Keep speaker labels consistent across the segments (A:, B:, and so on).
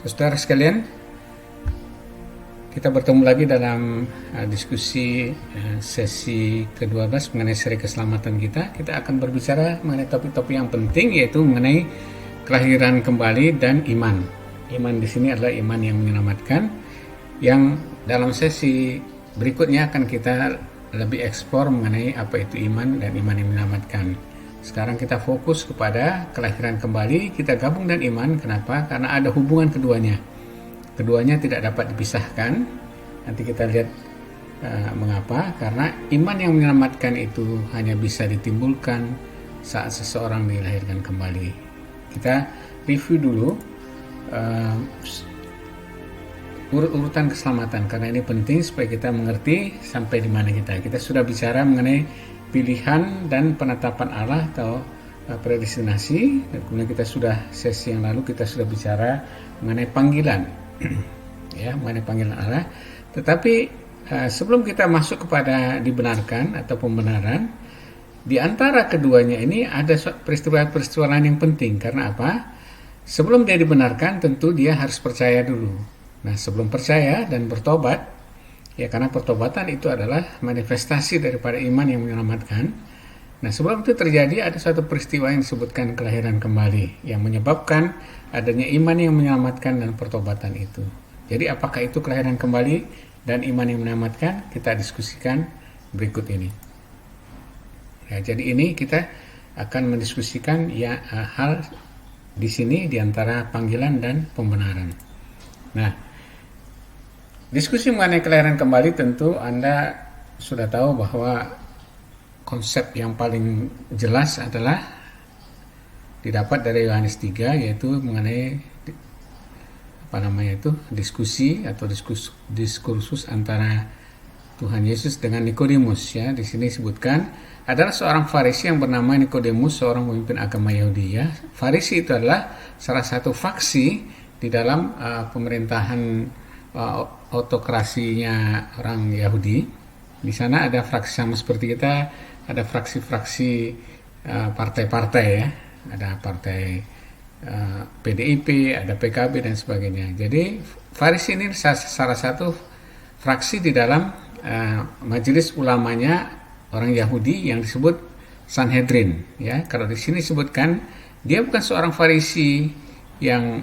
A: Saudara sekalian, kita bertemu lagi dalam diskusi sesi ke-12 mengenai seri keselamatan kita. Kita akan berbicara mengenai topik-topik yang penting, yaitu mengenai kelahiran kembali dan iman. Iman di sini adalah iman yang menyelamatkan, yang dalam sesi berikutnya akan kita lebih eksplor mengenai apa itu iman dan iman yang menyelamatkan. Sekarang kita fokus kepada kelahiran kembali, kita gabung dan iman. Kenapa? Karena ada hubungan keduanya. Keduanya tidak dapat dipisahkan. Nanti kita lihat mengapa. Karena iman yang menyelamatkan itu hanya bisa ditimbulkan saat seseorang dilahirkan kembali. Kita review dulu urut-urutan keselamatan, karena ini penting supaya kita mengerti sampai di mana kita. Kita sudah bicara mengenai pilihan dan penetapan Allah atau predestinasi, dan kemudian kita sudah sesi yang lalu kita sudah bicara mengenai panggilan ya, mengenai panggilan Allah. Tetapi sebelum kita masuk kepada dibenarkan atau pembenaran, di antara keduanya ini ada peristiwa-peristiwa lain yang penting. Karena apa? Sebelum dia dibenarkan tentu dia harus percaya dulu. Nah, sebelum percaya dan bertobat, ya, karena pertobatan itu adalah manifestasi daripada iman yang menyelamatkan. Nah, sebelum itu terjadi ada suatu peristiwa yang disebutkan kelahiran kembali, yang menyebabkan adanya iman yang menyelamatkan dan pertobatan itu. Jadi apakah itu kelahiran kembali dan iman yang menyelamatkan? Kita diskusikan berikut ini. Ya, jadi ini kita akan mendiskusikan ya hal di sini di antara panggilan dan pembenaran. Nah, diskusi mengenai kelahiran kembali tentu Anda sudah tahu bahwa konsep yang paling jelas adalah didapat dari Yohanes 3, yaitu mengenai diskusi atau diskursus antara Tuhan Yesus dengan Nikodemus. Ya, di sini disebutkan adalah seorang Farisi yang bernama Nikodemus, seorang pemimpin agama Yahudi. Ya, Farisi itu adalah salah satu faksi di dalam pemerintahan autokrasinya orang Yahudi. Di sana ada fraksi sama seperti kita, ada fraksi-fraksi partai-partai ya, ada partai PDIP, ada PKB dan sebagainya. Jadi Farisi ini salah satu fraksi di dalam majelis ulamanya orang Yahudi yang disebut Sanhedrin. Ya, kalau di sini disebutkan dia bukan seorang Farisi yang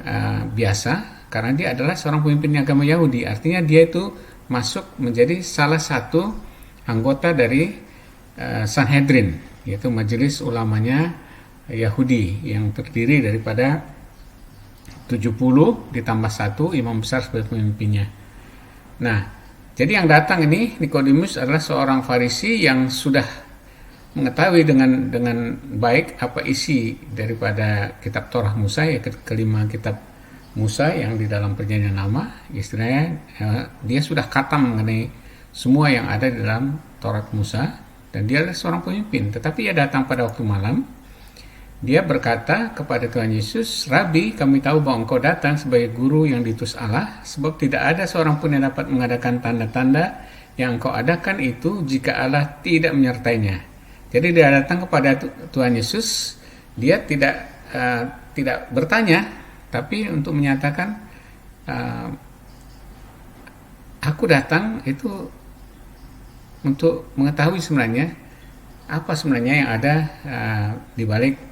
A: biasa, karena dia adalah seorang pemimpin agama Yahudi. Artinya dia itu masuk menjadi salah satu anggota dari Sanhedrin, yaitu majelis ulamanya Yahudi yang terdiri daripada 70 ditambah 1 imam besar sebagai pemimpinnya. Nah, jadi yang datang ini Nikodemus adalah seorang Farisi yang sudah mengetahui dengan baik apa isi daripada kitab Torah Musa, ya, kelima kitab Musa yang di dalam perjanjian lama. Istilahnya dia sudah khatam mengenai semua yang ada di dalam Taurat Musa, dan dia adalah seorang pemimpin. Tetapi ia datang pada waktu malam. Dia berkata kepada Tuhan Yesus, "Rabi, kami tahu bahwa engkau datang sebagai guru yang diutus Allah, sebab tidak ada seorang pun yang dapat mengadakan tanda-tanda yang engkau adakan itu jika Allah tidak menyertainya." Jadi dia datang kepada Tuhan Yesus, dia tidak bertanya, tapi untuk menyatakan, aku datang itu untuk mengetahui sebenarnya apa sebenarnya yang ada di balik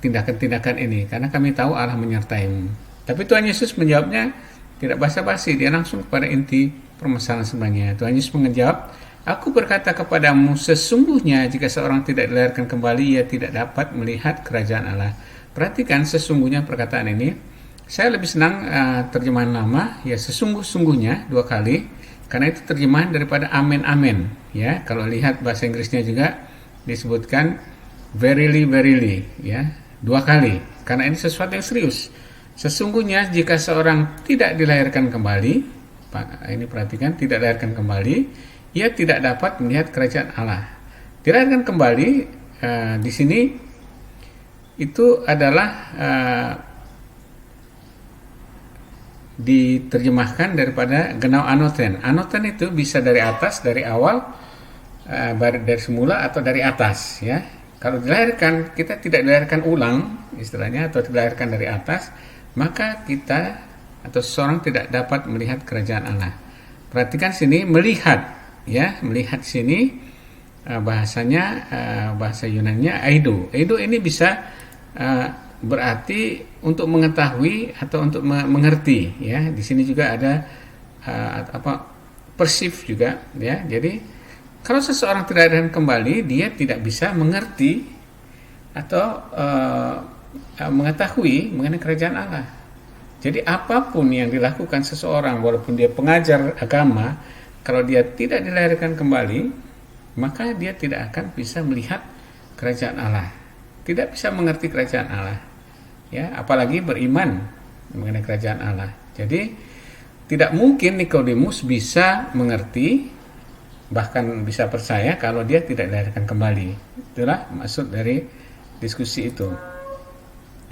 A: tindakan-tindakan ini, karena kami tahu Allah menyertaimu. Tapi Tuhan Yesus menjawabnya tidak basa-basi, dia langsung kepada inti permasalahan sebenarnya. Tuhan Yesus menjawab, "Aku berkata kepadamu, sesungguhnya jika seorang tidak dilahirkan kembali, ia tidak dapat melihat kerajaan Allah." Perhatikan sesungguhnya perkataan ini. Saya lebih senang terjemahan lama, ya, sesungguh-sungguhnya 2 kali, karena itu terjemahan daripada amen-amen. Ya, kalau lihat bahasa Inggrisnya juga disebutkan verily, verily, ya, 2 kali, karena ini sesuatu yang serius. Sesungguhnya jika seorang tidak dilahirkan kembali, ini perhatikan, tidak dilahirkan kembali, ia tidak dapat melihat kerajaan Allah. Dilahirkan kembali di sini itu adalah diterjemahkan daripada genau anoten. Anoten itu bisa dari atas, dari awal, dari semula, atau dari atas, ya. Kalau dilahirkan, kita tidak dilahirkan ulang istilahnya, atau dilahirkan dari atas, maka kita atau seseorang tidak dapat melihat kerajaan Allah. Perhatikan sini melihat, ya, melihat sini bahasanya bahasa Yunaninya eido. Eido ini bisa berarti untuk mengetahui atau untuk mengerti, ya. Di sini juga ada perceive juga, ya. Jadi kalau seseorang tidak dilahirkan kembali, dia tidak bisa mengerti atau mengetahui mengenai kerajaan Allah. Jadi apapun yang dilakukan seseorang, walaupun dia pengajar agama, kalau dia tidak dilahirkan kembali, maka dia tidak akan bisa melihat kerajaan Allah, tidak bisa mengerti kerajaan Allah, ya, apalagi beriman mengenai kerajaan Allah. Jadi tidak mungkin Nikodemus bisa mengerti, bahkan bisa percaya kalau dia tidak dilahirkan kembali. Itulah maksud dari diskusi itu.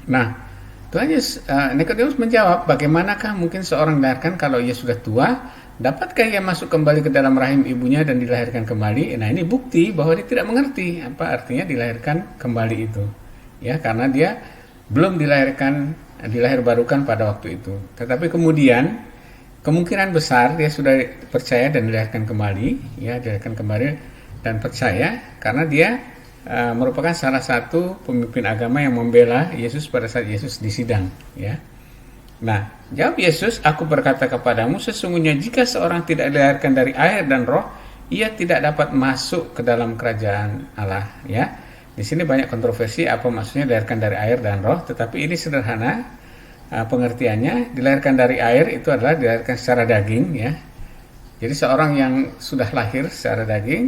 A: Nah, Tuhan Yesus, Nikodemus menjawab, bagaimanakah mungkin seorang dilahirkan kalau ia sudah tua? Dapatkah ia masuk kembali ke dalam rahim ibunya dan dilahirkan kembali? Nah, ini bukti bahwa dia tidak mengerti apa artinya dilahirkan kembali itu, ya, karena dia belum dilahir barukan pada waktu itu. Tetapi kemudian kemungkinan besar dia sudah percaya dan dilahirkan kembali, ya, dilahirkan kembali dan percaya karena dia merupakan salah satu pemimpin agama yang membela Yesus pada saat Yesus disidang, ya. Nah, jawab Yesus, aku berkata kepadamu, sesungguhnya jika seorang tidak dilahirkan dari air dan roh, ia tidak dapat masuk ke dalam kerajaan Allah, ya. Di sini banyak kontroversi apa maksudnya dilahirkan dari air dan roh, tetapi ini sederhana pengertiannya. Dilahirkan dari air itu adalah dilahirkan secara daging, ya. Jadi seorang yang sudah lahir secara daging,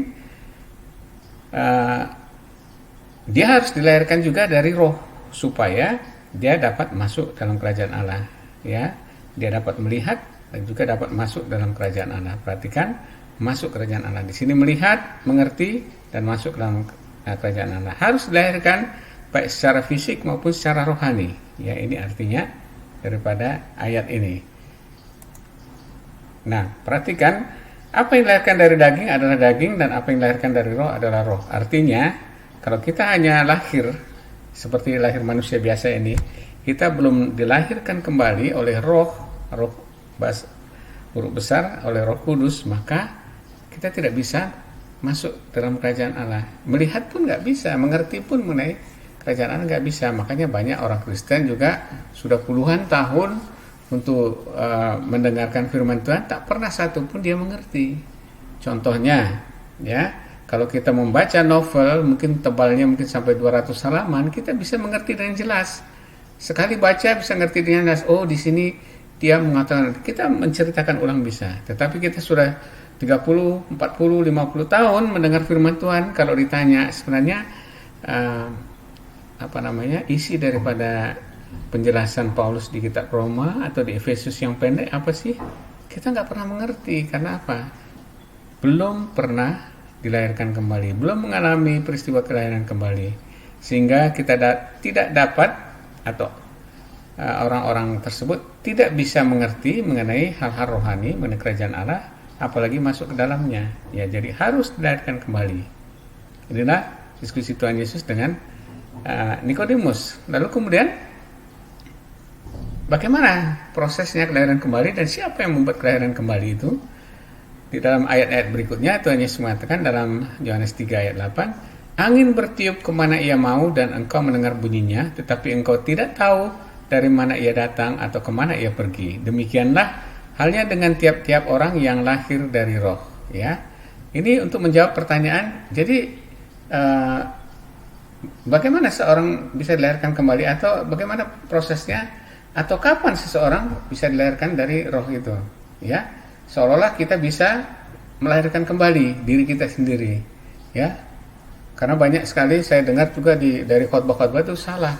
A: dia harus dilahirkan juga dari roh supaya dia dapat masuk dalam kerajaan Allah, ya. Dia dapat melihat dan juga dapat masuk dalam kerajaan Allah. Perhatikan, masuk kerajaan Allah. Di sini melihat, mengerti dan masuk dalam kerajaan Allah. Harus dilahirkan baik secara fisik maupun secara rohani. Ya, ini artinya daripada ayat ini. Nah, perhatikan, apa yang dilahirkan dari daging adalah daging dan apa yang dilahirkan dari roh adalah roh. Artinya, kalau kita hanya lahir seperti lahir manusia biasa ini, kita belum dilahirkan kembali oleh roh huruf besar, oleh Roh Kudus, maka kita tidak bisa masuk dalam kerajaan Allah. Melihat pun nggak bisa, mengerti pun mengenai kerajaan Allah nggak bisa. Makanya banyak orang Kristen juga sudah puluhan tahun untuk mendengarkan firman Tuhan, tak pernah satu pun dia mengerti. Contohnya, ya. Kalau kita membaca novel, mungkin tebalnya mungkin sampai 200 halaman, kita bisa mengerti dengan jelas. Sekali baca bisa ngerti dengan jelas. Oh, di sini dia mengatakan, kita menceritakan ulang bisa. Tetapi kita sudah 30, 40, 50 tahun mendengar firman Tuhan. Kalau ditanya sebenarnya isi daripada penjelasan Paulus di kitab Roma atau di Efesus yang pendek apa sih? Kita nggak pernah mengerti. Karena apa? Belum pernah dilahirkan kembali, belum mengalami peristiwa kelahiran kembali, sehingga kita tidak dapat atau orang-orang tersebut tidak bisa mengerti mengenai hal-hal rohani, mengenai kerajaan Allah, apalagi masuk ke dalamnya. Ya, jadi harus dilahirkan kembali. Inilah diskusi Tuhan Yesus dengan Nikodemus. Lalu kemudian bagaimana prosesnya kelahiran kembali dan siapa yang membuat kelahiran kembali itu? Di dalam ayat-ayat berikutnya Tuhan Yesus mengatakan dalam Yohanes 3 ayat 8, angin bertiup kemana ia mau dan engkau mendengar bunyinya, tetapi engkau tidak tahu dari mana ia datang atau kemana ia pergi. Demikianlah halnya dengan tiap-tiap orang yang lahir dari roh. Ya, ini untuk menjawab pertanyaan. Jadi bagaimana seorang bisa dilahirkan kembali atau bagaimana prosesnya atau kapan seseorang bisa dilahirkan dari roh itu? Ya. Seolah-olah kita bisa melahirkan kembali diri kita sendiri, ya. Karena banyak sekali saya dengar juga dari khotbah-khotbah itu salah.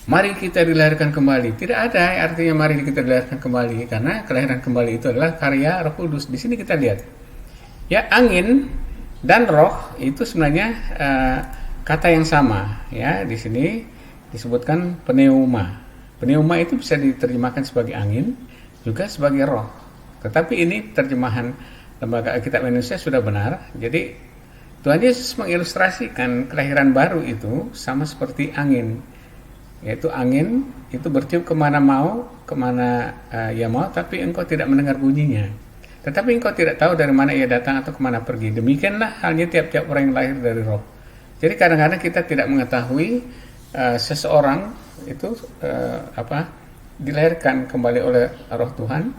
A: Mari kita dilahirkan kembali. Tidak ada artinya mari kita dilahirkan kembali, karena kelahiran kembali itu adalah karya Roh Kudus. Di sini kita lihat, ya, angin dan roh itu sebenarnya kata yang sama, ya. Di sini disebutkan pneuma. Pneuma itu bisa diterjemahkan sebagai angin, juga sebagai roh. Tetapi ini terjemahan Lembaga Alkitab Indonesia sudah benar. Jadi Tuhan Yesus mengilustrasikan kelahiran baru itu sama seperti angin. yaitu angin itu bertiup kemana mau, kemana ia mau, tapi engkau tidak mendengar bunyinya. Tetapi engkau tidak tahu dari mana ia datang atau kemana pergi. Demikianlah halnya tiap-tiap orang yang lahir dari roh. Jadi kadang-kadang kita tidak mengetahui seseorang itu dilahirkan kembali oleh roh Tuhan.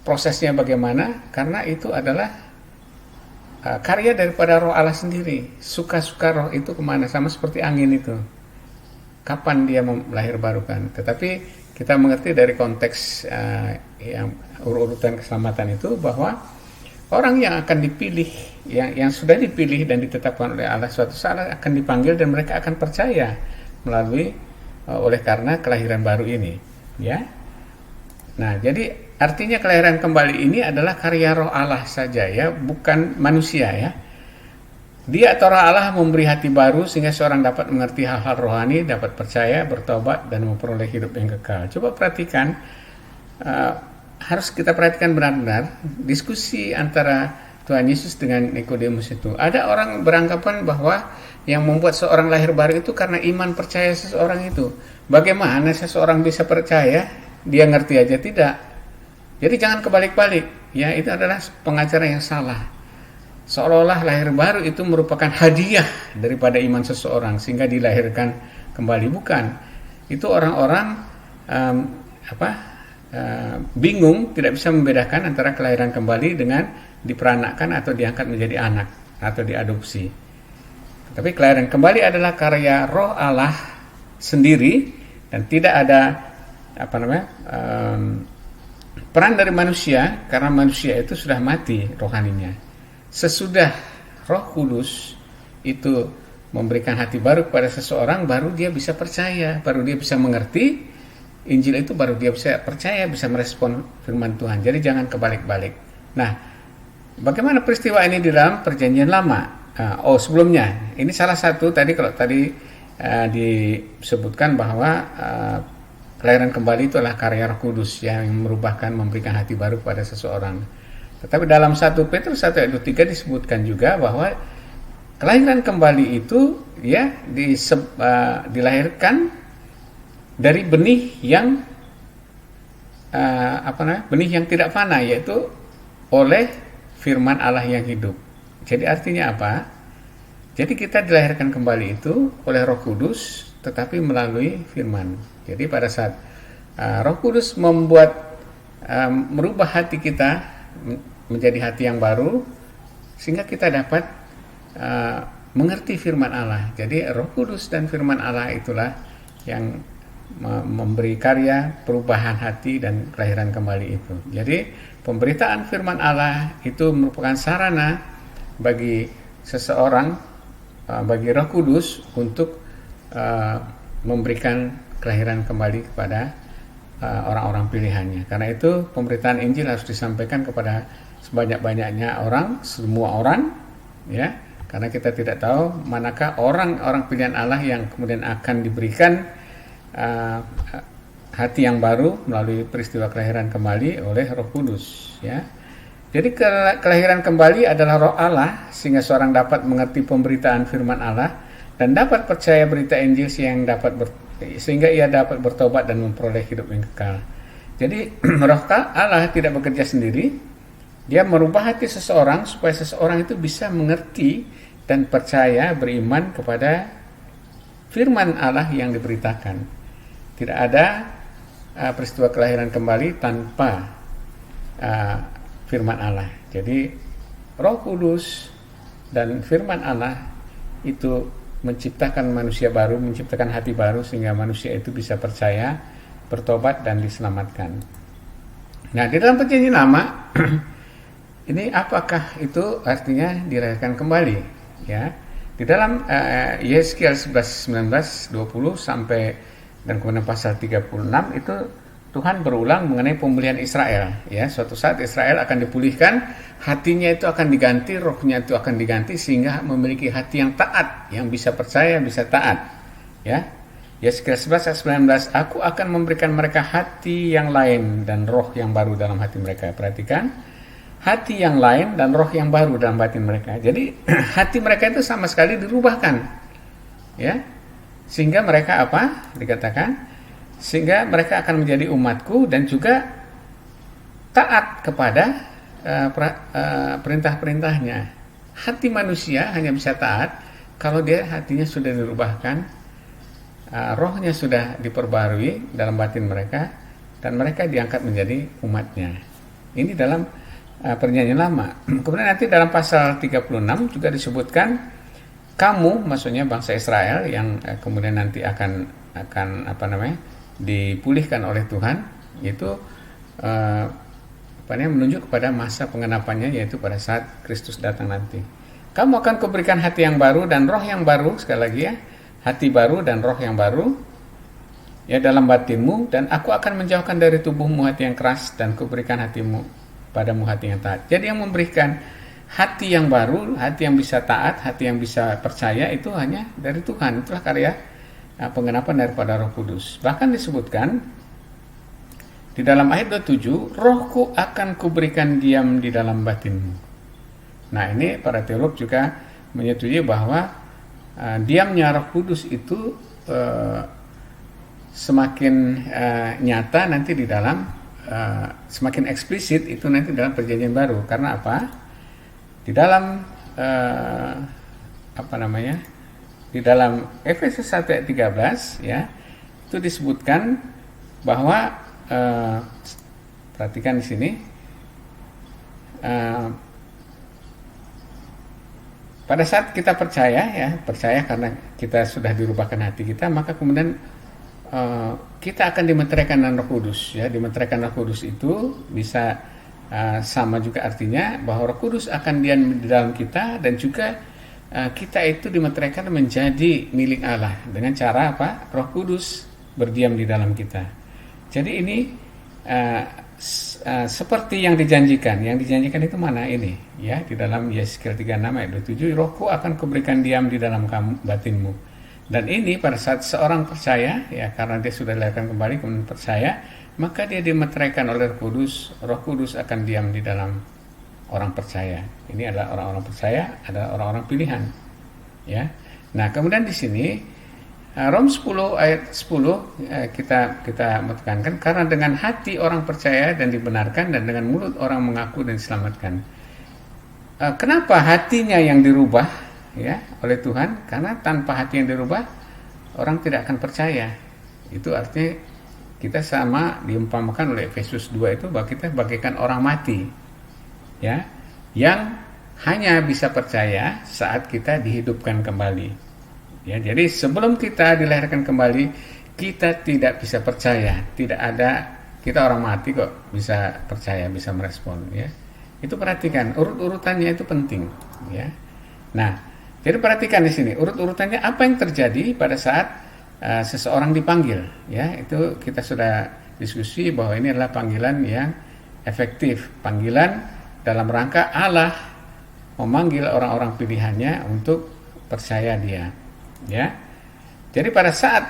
A: Prosesnya bagaimana? Karena itu adalah karya daripada roh Allah sendiri. Suka-suka roh itu kemana? Sama seperti angin itu. Kapan dia lahir barukan? Tetapi kita mengerti dari konteks yang urutan keselamatan itu bahwa orang yang akan dipilih, yang sudah dipilih dan ditetapkan oleh Allah suatu saat akan dipanggil dan mereka akan percaya melalui oleh karena kelahiran baru ini, ya. Nah, jadi artinya kelahiran kembali ini adalah karya roh Allah saja, ya, bukan manusia, ya. Dia atau roh Allah memberi hati baru sehingga seorang dapat mengerti hal-hal rohani, dapat percaya, bertobat, dan memperoleh hidup yang kekal. Coba perhatikan, harus kita perhatikan benar-benar diskusi antara Tuhan Yesus dengan Nikodemus itu. Ada orang beranggapan bahwa yang membuat seorang lahir baru itu karena iman percaya seseorang itu. Bagaimana seseorang bisa percaya? Dia ngerti aja tidak. Jadi jangan kebalik-balik. Ya, itu adalah pengajaran yang salah. Seolah-olah lahir baru itu merupakan hadiah daripada iman seseorang sehingga dilahirkan kembali. Bukan. Itu orang-orang bingung, tidak bisa membedakan antara kelahiran kembali dengan diperanakkan atau diangkat menjadi anak atau diadopsi. Tapi kelahiran kembali adalah karya roh Allah sendiri dan tidak ada peran dari manusia, karena manusia itu sudah mati rohaninya. Sesudah Roh Kudus itu memberikan hati baru kepada seseorang, baru dia bisa percaya, baru dia bisa mengerti Injil itu, baru dia bisa percaya, bisa merespon firman Tuhan. Jadi jangan kebalik-balik. Nah, bagaimana peristiwa ini di dalam Perjanjian Lama? Sebelumnya, ini salah satu tadi disebutkan bahwa kelahiran kembali itu adalah karya Roh Kudus yang merubahkan, memberikan hati baru kepada seseorang. Tetapi dalam 1 Petrus 1 ayat 3 disebutkan juga bahwa kelahiran kembali itu ya dilahirkan dari benih yang benih yang tidak fana, yaitu oleh firman Allah yang hidup. Jadi artinya apa? Jadi kita dilahirkan kembali itu oleh Roh Kudus, tetapi melalui firman. Jadi pada saat Roh Kudus merubah hati kita menjadi hati yang baru, sehingga kita dapat mengerti firman Allah. Jadi Roh Kudus dan firman Allah itulah yang memberi karya perubahan hati dan kelahiran kembali itu. Jadi pemberitaan firman Allah itu merupakan sarana bagi seseorang, bagi Roh Kudus untuk memberikan kelahiran kembali kepada orang-orang pilihannya. Karena itu pemberitaan Injil harus disampaikan kepada sebanyak-banyaknya orang, semua orang, ya. Karena kita tidak tahu manakah orang-orang pilihan Allah yang kemudian akan diberikan hati yang baru melalui peristiwa kelahiran kembali oleh Roh Kudus, ya. Jadi kelahiran kembali adalah roh Allah sehingga seorang dapat mengerti pemberitaan firman Allah dan dapat percaya berita Injil sehingga ia dapat bertobat dan memperoleh hidup yang kekal. Jadi roh Allah tidak bekerja sendiri. Dia merubah hati seseorang supaya seseorang itu bisa mengerti dan percaya, beriman kepada firman Allah yang diberitakan. Tidak ada peristiwa kelahiran kembali tanpa firman Allah. Jadi Roh Kudus dan firman Allah itu menciptakan manusia baru, menciptakan hati baru sehingga manusia itu bisa percaya, bertobat dan diselamatkan. Nah, di dalam Perjanjian Lama ini apakah itu artinya dilahirkan kembali, ya? Di dalam Yeskiel 11, 19, 20 sampai dan kemudian pasal 36 itu Tuhan berulang mengenai pemulihan Israel, ya. Suatu saat Israel akan dipulihkan, hatinya itu akan diganti, rohnya itu akan diganti sehingga memiliki hati yang taat, yang bisa percaya, bisa taat, ya. Yeskiel 11 ayat 19, aku akan memberikan mereka hati yang lain dan roh yang baru dalam hati mereka. Perhatikan, hati yang lain dan roh yang baru dalam batin mereka. Jadi hati mereka itu sama sekali dirubahkan, ya, Sehingga mereka apa? Dikatakan, sehingga mereka akan menjadi umatku dan juga taat kepada perintah-perintahnya. Hati manusia hanya bisa taat kalau dia hatinya sudah dirubahkan, rohnya sudah diperbarui dalam batin mereka, dan mereka diangkat menjadi umatnya. Ini dalam Perjanjian Lama. Kemudian nanti dalam pasal 36 juga disebutkan, kamu, maksudnya bangsa Israel yang kemudian nanti akan dipulihkan oleh Tuhan, itu menunjuk kepada masa pengenapannya, yaitu pada saat Kristus datang nanti. Kamu akan kuberikan hati yang baru dan roh yang baru, sekali lagi ya, hati baru dan roh yang baru ya dalam batinmu, dan aku akan menjauhkan dari tubuhmu hati yang keras dan kuberikan hatimu padamu hati yang taat. Jadi yang memberikan hati yang baru, hati yang bisa taat, hati yang bisa percaya, itu hanya dari Tuhan. Itulah karya pengenapan daripada Roh Kudus. Bahkan disebutkan di dalam ayat 27, rohku akan kuberikan diam di dalam batinmu. Nah, ini para teolog juga menyetujui bahwa diamnya Roh Kudus itu semakin nyata nanti di dalam, semakin eksplisit itu nanti dalam Perjanjian Baru. Karena apa? Di dalam di dalam Efesus 1 ayat 13 ya, itu disebutkan bahwa perhatikan di sini, pada saat kita percaya karena kita sudah dirubahkan hati kita, maka kemudian kita akan dimeteraikan dengan Roh Kudus ya. Dimeteraikan Roh Kudus itu bisa sama juga artinya bahwa Roh Kudus akan diam di dalam kita, dan juga kita itu dimeteraikan menjadi milik Allah dengan cara apa? Roh Kudus berdiam di dalam kita. Jadi ini seperti yang dijanjikan. Yang dijanjikan itu mana ini? Ya, di dalam Yeskiel 36 ayat 27, rohku akan kuberikan diam di dalam batinmu. Dan ini pada saat seorang percaya, ya, karena dia sudah dilahirkan kembali kemudian percaya, maka dia dimeteraikan oleh Roh Kudus. Roh Kudus akan diam di dalam orang percaya. Ini adalah orang-orang percaya, adalah orang-orang pilihan. Ya. Nah, kemudian di sini Rom 10 ayat 10 kita tekankan, karena dengan hati orang percaya dan dibenarkan, dan dengan mulut orang mengaku dan diselamatkan. Kenapa hatinya yang dirubah ya oleh Tuhan? Karena tanpa hati yang dirubah orang tidak akan percaya. Itu artinya kita sama diumpamakan oleh Efesus 2 itu bahwa kita bagaikan orang mati ya, yang hanya bisa percaya saat kita dihidupkan kembali. Ya, jadi sebelum kita dilahirkan kembali, kita tidak bisa percaya. Tidak ada, kita orang mati kok bisa percaya, bisa merespon. Ya, itu perhatikan urut-urutannya itu penting. Ya, nah, jadi perhatikan di sini urut-urutannya apa yang terjadi pada saat seseorang dipanggil. Ya, itu kita sudah diskusi bahwa ini adalah panggilan yang efektif, panggilan dalam rangka Allah memanggil orang-orang pilihannya untuk percaya Dia. Ya, jadi pada saat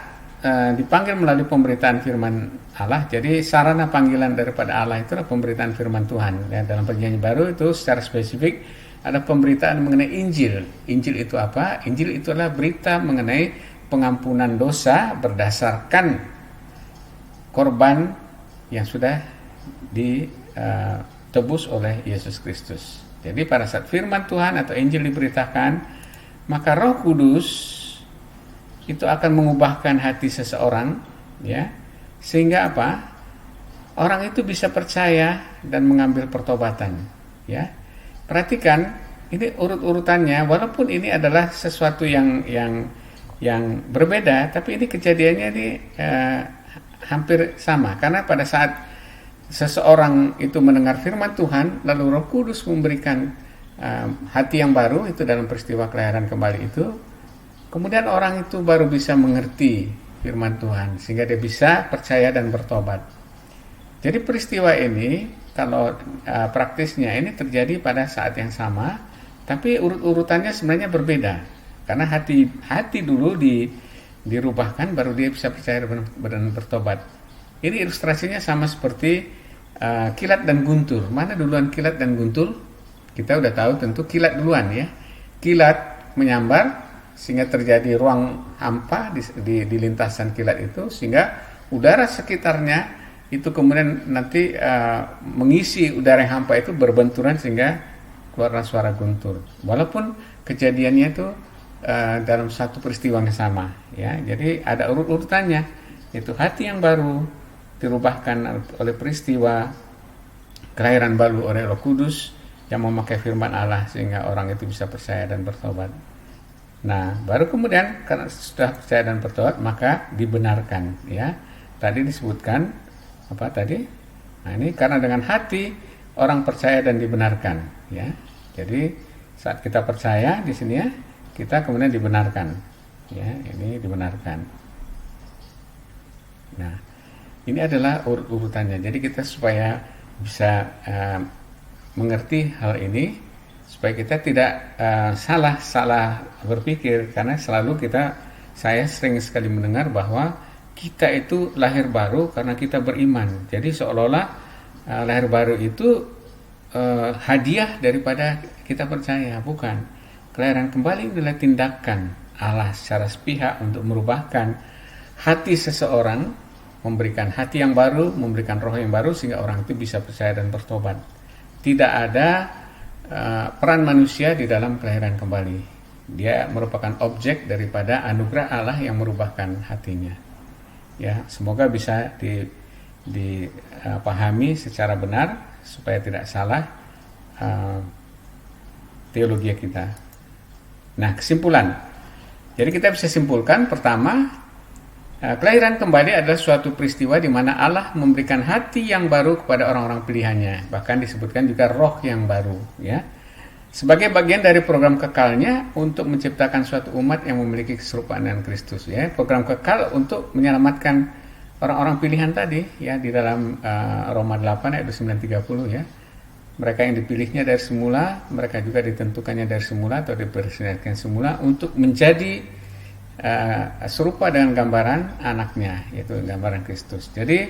A: dipanggil melalui pemberitaan firman Allah, jadi sarana panggilan daripada Allah itu adalah pemberitaan firman Tuhan. Ya, dalam Perjanjian Baru itu secara spesifik ada pemberitaan mengenai Injil. Injil itu apa? Injil itu adalah berita mengenai pengampunan dosa berdasarkan korban yang sudah ditebus oleh Yesus Kristus. Jadi pada saat firman Tuhan atau Injil diberitakan, maka Roh Kudus itu akan mengubahkan hati seseorang, ya, sehingga apa? Orang itu bisa percaya dan mengambil pertobatan. Ya, perhatikan ini urut-urutannya, walaupun ini adalah sesuatu yang berbeda, tapi ini kejadiannya ini hampir sama, karena pada saat seseorang itu mendengar firman Tuhan, lalu Roh Kudus memberikan hati yang baru itu dalam peristiwa kelahiran kembali itu. Kemudian orang itu baru bisa mengerti firman Tuhan, sehingga dia bisa percaya dan bertobat. Jadi peristiwa ini, kalau praktisnya ini terjadi pada saat yang sama, tapi urut-urutannya sebenarnya berbeda. Karena hati dulu dirubahkan, baru dia bisa percaya dan bertobat. Ini ilustrasinya sama seperti kilat dan guntur. Mana duluan kilat dan guntur? Kita udah tahu tentu kilat duluan ya. Kilat menyambar, sehingga terjadi ruang hampa di lintasan kilat itu, sehingga udara sekitarnya itu kemudian nanti mengisi udara yang hampa itu berbenturan sehingga keluarlah suara guntur. Walaupun kejadiannya itu dalam satu peristiwa yang sama, ya. Jadi ada urut-urutannya. Itu hati yang baru dirubahkan oleh peristiwa kelahiran baru oleh Roh Kudus yang memakai firman Allah sehingga orang itu bisa percaya dan bertobat. Nah, baru kemudian karena sudah percaya dan bertobat maka dibenarkan, ya. Tadi disebutkan apa tadi? Nah, ini karena dengan hati orang percaya dan dibenarkan, ya. Jadi saat kita percaya di sini, ya, kita kemudian dibenarkan, ya. Ini dibenarkan. Nah, ini adalah urutannya. Jadi kita supaya bisa mengerti hal ini, supaya kita tidak salah berpikir, karena selalu saya sering sekali mendengar bahwa kita itu lahir baru karena kita beriman. Jadi seolah-olah lahir baru itu hadiah daripada kita percaya. Bukan. Kelahiran kembali adalah tindakan Allah secara sepihak untuk merubahkan hati seseorang, memberikan hati yang baru, memberikan roh yang baru sehingga orang itu bisa percaya dan bertobat. Tidak ada peran manusia di dalam kelahiran kembali. Dia merupakan objek daripada anugerah Allah yang merubahkan hatinya. Ya, semoga bisa dipahami secara benar supaya tidak salah teologi kita. Nah, kesimpulan. Jadi kita bisa simpulkan, pertama, kelahiran kembali adalah suatu peristiwa di mana Allah memberikan hati yang baru kepada orang-orang pilihannya. Bahkan disebutkan juga roh yang baru, ya. Sebagai bagian dari program kekalnya untuk menciptakan suatu umat yang memiliki keserupaan dengan Kristus, ya. Program kekal untuk menyelamatkan orang-orang pilihan tadi, ya, di dalam Roma 8 ayat 9:30, ya. Mereka yang dipilihnya dari semula, mereka juga ditentukannya dari semula atau dipersediakan semula untuk menjadi serupa dengan gambaran anaknya, yaitu gambaran Kristus. Jadi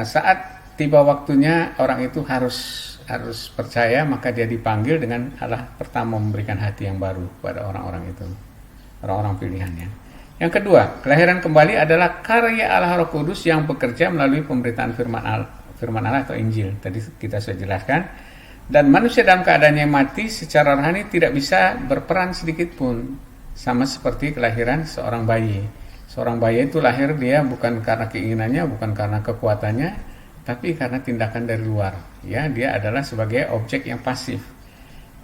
A: saat tiba waktunya orang itu harus percaya, maka dia dipanggil dengan Allah pertama memberikan hati yang baru pada orang-orang itu, orang-orang pilihannya. Yang kedua, kelahiran kembali adalah karya Allah Roh Kudus yang bekerja melalui pemberitaan firman Allah atau Injil. Tadi kita sudah jelaskan. Dan manusia dalam keadaannya mati secara rohani tidak bisa berperan sedikit pun, sama seperti kelahiran seorang bayi. Seorang bayi itu lahir dia bukan karena keinginannya, bukan karena kekuatannya, tapi karena tindakan dari luar, ya. Dia adalah sebagai objek yang pasif.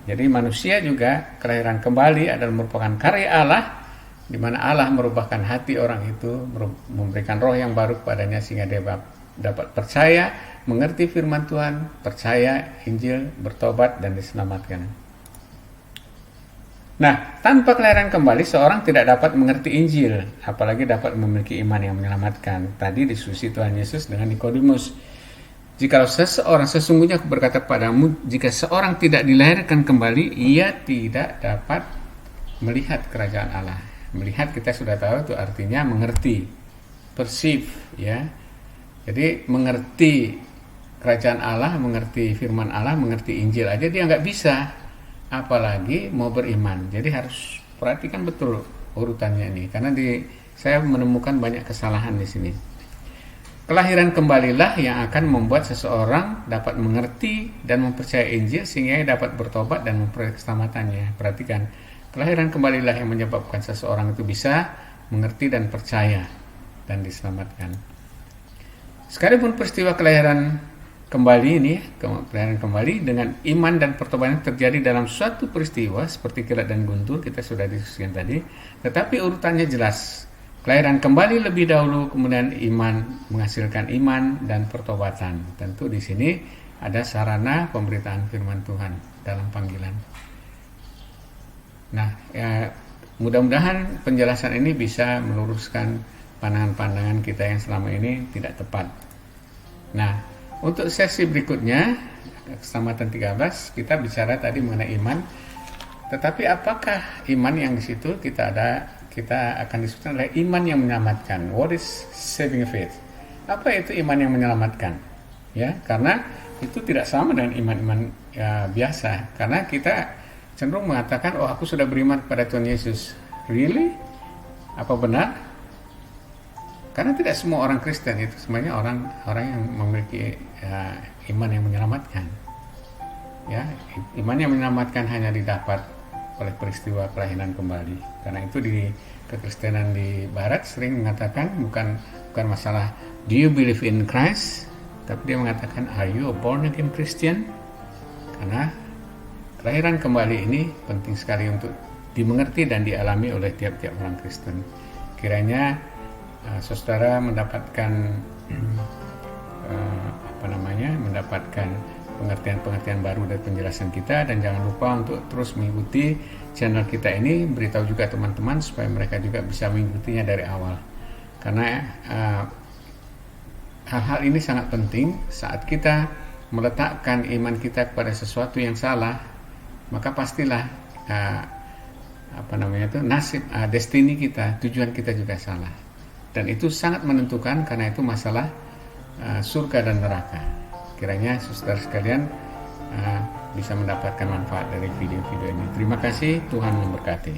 A: Jadi manusia juga kelahiran kembali adalah merupakan karya Allah, di mana Allah merubahkan hati orang itu, memberikan roh yang baru kepadanya sehingga dia dapat percaya, mengerti firman Tuhan, percaya Injil, bertobat dan diselamatkan. Nah, tanpa kelahiran kembali seorang tidak dapat mengerti Injil, apalagi dapat memiliki iman yang menyelamatkan. Tadi diskusi Tuhan Yesus dengan Nikodemus. Jika seseorang sesungguhnya berkata padamu, jika seorang tidak dilahirkan kembali, ia tidak dapat melihat kerajaan Allah. Melihat kita sudah tahu itu artinya mengerti, perceive, ya. Jadi mengerti kerajaan Allah, mengerti firman Allah, mengerti Injil aja dia nggak bisa, apalagi mau beriman. Jadi harus perhatikan betul urutannya ini, karena saya menemukan banyak kesalahan di sini. Kelahiran kembalilah yang akan membuat seseorang dapat mengerti dan mempercayai Injil sehingga ia dapat bertobat dan memperoleh keselamatannya. Perhatikan, kelahiran kembalilah yang menyebabkan seseorang itu bisa mengerti dan percaya dan diselamatkan. Sekalipun peristiwa kelahiran kembali ini, kelahiran kembali dengan iman dan pertobatan terjadi dalam suatu peristiwa seperti kilat dan guntur, kita sudah diskusikan tadi, tetapi urutannya jelas. Kelahiran kembali lebih dahulu, kemudian iman menghasilkan iman dan pertobatan. Tentu di sini ada sarana pemberitaan firman Tuhan dalam panggilan. Nah, mudah-mudahan penjelasan ini bisa meluruskan pandangan-pandangan kita yang selama ini tidak tepat. Nah, untuk sesi berikutnya, keselamatan 13, kita bicara tadi mengenai iman. Tetapi apakah iman yang di situ kita akan disebutkan adalah iman yang menyelamatkan. What is saving faith? Apa itu iman yang menyelamatkan? Ya, karena itu tidak sama dengan iman-iman biasa. Karena kita cenderung mengatakan, oh aku sudah beriman kepada Tuhan Yesus. Really? Apa benar? Karena tidak semua orang Kristen itu sebenarnya orang yang memiliki iman yang menyelamatkan. Ya, iman yang menyelamatkan hanya didapat oleh peristiwa kelahiran kembali. Karena itu di kekristenan di Barat sering mengatakan bukan masalah do you believe in Christ, tapi dia mengatakan are you a born again Christian? Karena kelahiran kembali ini penting sekali untuk dimengerti dan dialami oleh tiap-tiap orang Kristen. Kiranya saudara mendapatkan mendapatkan pengertian-pengertian baru dari penjelasan kita, dan jangan lupa untuk terus mengikuti channel kita ini. Beritahu juga teman-teman supaya mereka juga bisa mengikutinya dari awal, karena hal-hal ini sangat penting. Saat kita meletakkan iman kita kepada sesuatu yang salah, maka pastilah nasib, destiny kita, tujuan kita juga salah, dan itu sangat menentukan. Karena itu masalah surga dan neraka. Kiranya saudara sekalian bisa mendapatkan manfaat dari video-video ini. Terima kasih, Tuhan memberkati.